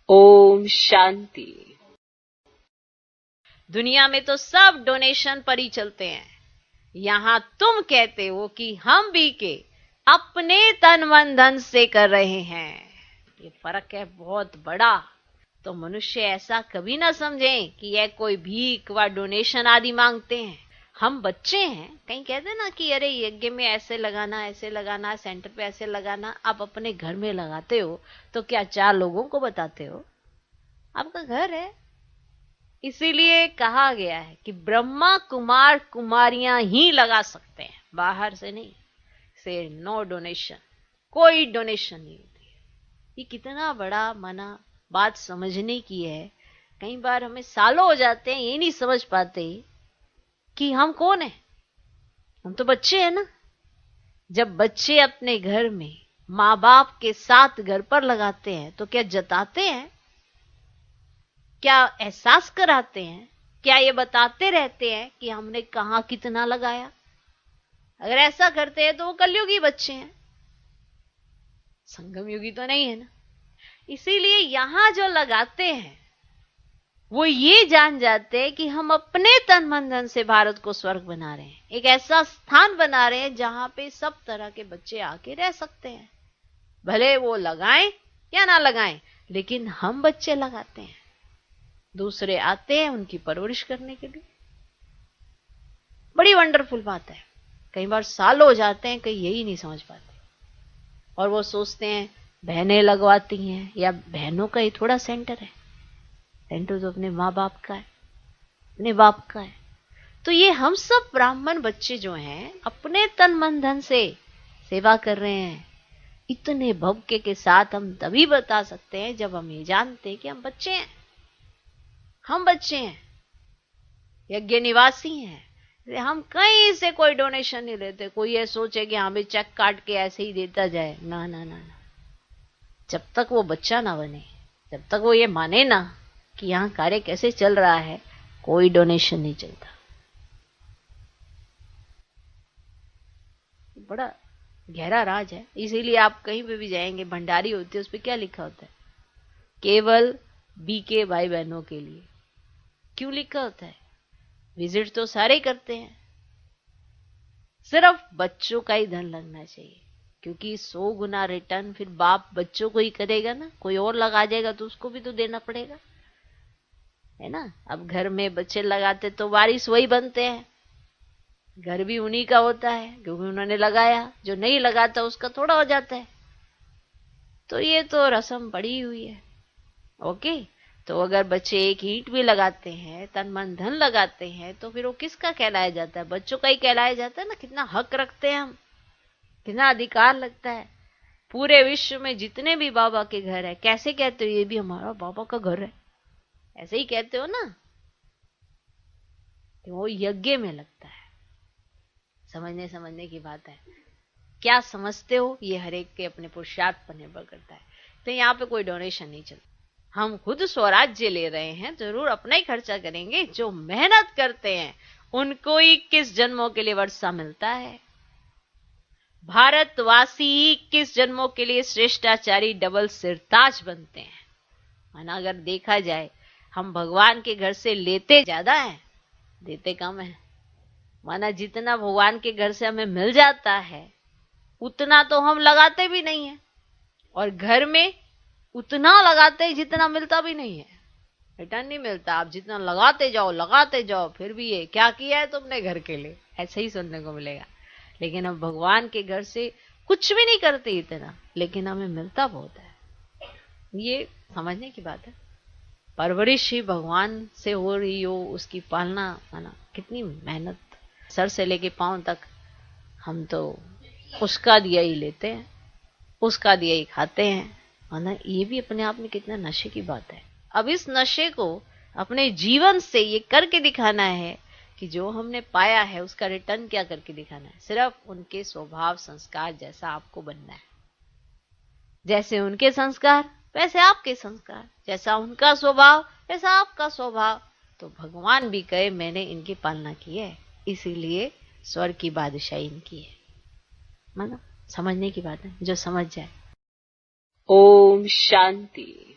ओम शांति। दुनिया में तो सब डोनेशन पर ही चलते हैं। यहाँ तुम कहते हो कि हम भी के अपने तन मन धन से कर रहे हैं। ये फर्क है बहुत बड़ा। तो मनुष्य ऐसा कभी ना समझें कि यह कोई भीख व डोनेशन आदि मांगते हैं। हम बच्चे हैं। कहीं कहते ना कि अरे यज्ञ में ऐसे लगाना, सेंटर पे ऐसे लगाना। आप अपने घर में लगाते हो तो क्या 4 लोगों को बताते हो? आपका घर है। इसीलिए कहा गया है कि ब्रह्मा कुमार कुमारियां ही लगा सकते हैं, बाहर से नहीं। से नो डोनेशन, कोई डोनेशन नहीं होती है। ये कितना बड़ा मना बात समझने की है। कई बार हमें सालों हो जाते हैं ये नहीं समझ पाते कि हम कौन है। हम तो बच्चे हैं ना। जब बच्चे अपने घर में माँ बाप के साथ घर पर लगाते हैं तो क्या जताते हैं? क्या एहसास कराते हैं? क्या ये बताते रहते हैं कि हमने कहां कितना लगाया? अगर ऐसा करते हैं तो वो कलयुगी बच्चे हैं, संगम युगी तो नहीं है ना। इसीलिए यहां जो लगाते हैं वो ये जान जाते हैं कि हम अपने तन मन धन से भारत को स्वर्ग बना रहे हैं। एक ऐसा स्थान बना रहे हैं जहां पे सब तरह के बच्चे आके रह सकते हैं। भले वो लगाएं या ना लगाएं, लेकिन हम बच्चे लगाते हैं। दूसरे आते हैं उनकी परवरिश करने के लिए। बड़ी वंडरफुल बात है। कई बार साल हो जाते हैं, कई यही नहीं समझ पाते और वो सोचते हैं बहनें लगवाती हैं या बहनों का ही थोड़ा सेंटर है। सेंटर तो अपने माँ बाप का है, अपने बाप का है। तो ये हम सब ब्राह्मण बच्चे जो हैं अपने तन मन धन से सेवा कर रहे हैं। इतने भव्य के साथ हम तभी बता सकते हैं जब हम ये जानते हैं कि हम बच्चे हैं। हम बच्चे हैं, यज्ञ निवासी हैं। हम कहीं से कोई डोनेशन नहीं लेते। कोई ये सोचे कि हाँ भी चेक काट के ऐसे ही देता जाए, ना ना ना ना। जब तक वो बच्चा ना बने, जब तक वो ये माने ना कि यहाँ कार्य कैसे चल रहा है, कोई डोनेशन नहीं चलता। बड़ा गहरा राज है। इसीलिए आप कहीं पे भी जाएंगे, भंडारी होती है, उस पर क्या लिखा होता है? केवल बीके भाई बहनों के लिए। क्यों लिखा होता है? विजिट तो सारे करते हैं, सिर्फ बच्चों का ही धन लगना चाहिए। क्योंकि 100 गुना रिटर्न फिर बाप बच्चों को ही करेगा ना। कोई और लगा जाएगा तो उसको भी तो देना पड़ेगा, है ना। अब घर में बच्चे लगाते तो वारिस वही बनते हैं। घर भी उन्हीं का होता है क्योंकि उन्होंने लगाया। जो नहीं लगाता उसका थोड़ा हो जाता है। तो ये तो रस्म पड़ी हुई है। ओके। तो अगर बच्चे एक ईंट भी लगाते हैं, तन मन धन लगाते हैं, तो फिर वो किसका कहलाया जाता है? बच्चों का ही कहलाया जाता है ना। कितना हक रखते हैं हम, कितना अधिकार लगता है। पूरे विश्व में जितने भी बाबा के घर है, कैसे कहते हो ये भी हमारा बाबा का घर है? ऐसे ही कहते हो ना। तो वो यज्ञ में लगता है। समझने की बात है। क्या समझते हो ये हर एक के अपने पुरुषार्थ पर निर्भर करता है। तो यहाँ पे कोई डोनेशन नहीं चलता। हम खुद स्वराज्य ले रहे हैं, जरूर अपना ही खर्चा करेंगे। जो मेहनत करते हैं उनको 21 जन्मों के लिए वर्षा मिलता है। भारतवासी ही 21 जन्मों के लिए श्रेष्ठाचारी डबल सिरताज बनते हैं। माना अगर देखा जाए, हम भगवान के घर से लेते ज्यादा हैं, देते कम है। माना जितना भगवान के घर से हमें मिल जाता है उतना तो हम लगाते भी नहीं है, और घर में उतना लगाते हैं जितना मिलता भी नहीं है। रिटर्न नहीं मिलता। आप जितना लगाते जाओ, फिर भी ये क्या किया है तुमने घर के लिए, ऐसे ही सुनने को मिलेगा। लेकिन हम भगवान के घर से कुछ भी नहीं करते इतना, लेकिन हमें मिलता बहुत है। ये समझने की बात है। परवरिश ही भगवान से हो रही हो, उसकी पालना माना कितनी मेहनत, सर से लेके पांव तक हम तो उसका दिया ही लेते हैं, उसका दिया ही खाते हैं। माना ये भी अपने आप में कितना नशे की बात है। अब इस नशे को अपने जीवन से ये करके दिखाना है कि जो हमने पाया है उसका रिटर्न क्या करके दिखाना है। सिर्फ उनके स्वभाव संस्कार जैसा आपको बनना है। जैसे उनके संस्कार वैसे आपके संस्कार, जैसा उनका स्वभाव वैसा आपका स्वभाव। तो भगवान भी कहे मैंने इनकी पालना की है, इसीलिए स्वर्ग की बादशाही इनकी है। मतलब समझने की बात है, जो समझ जाए। ओम शांति।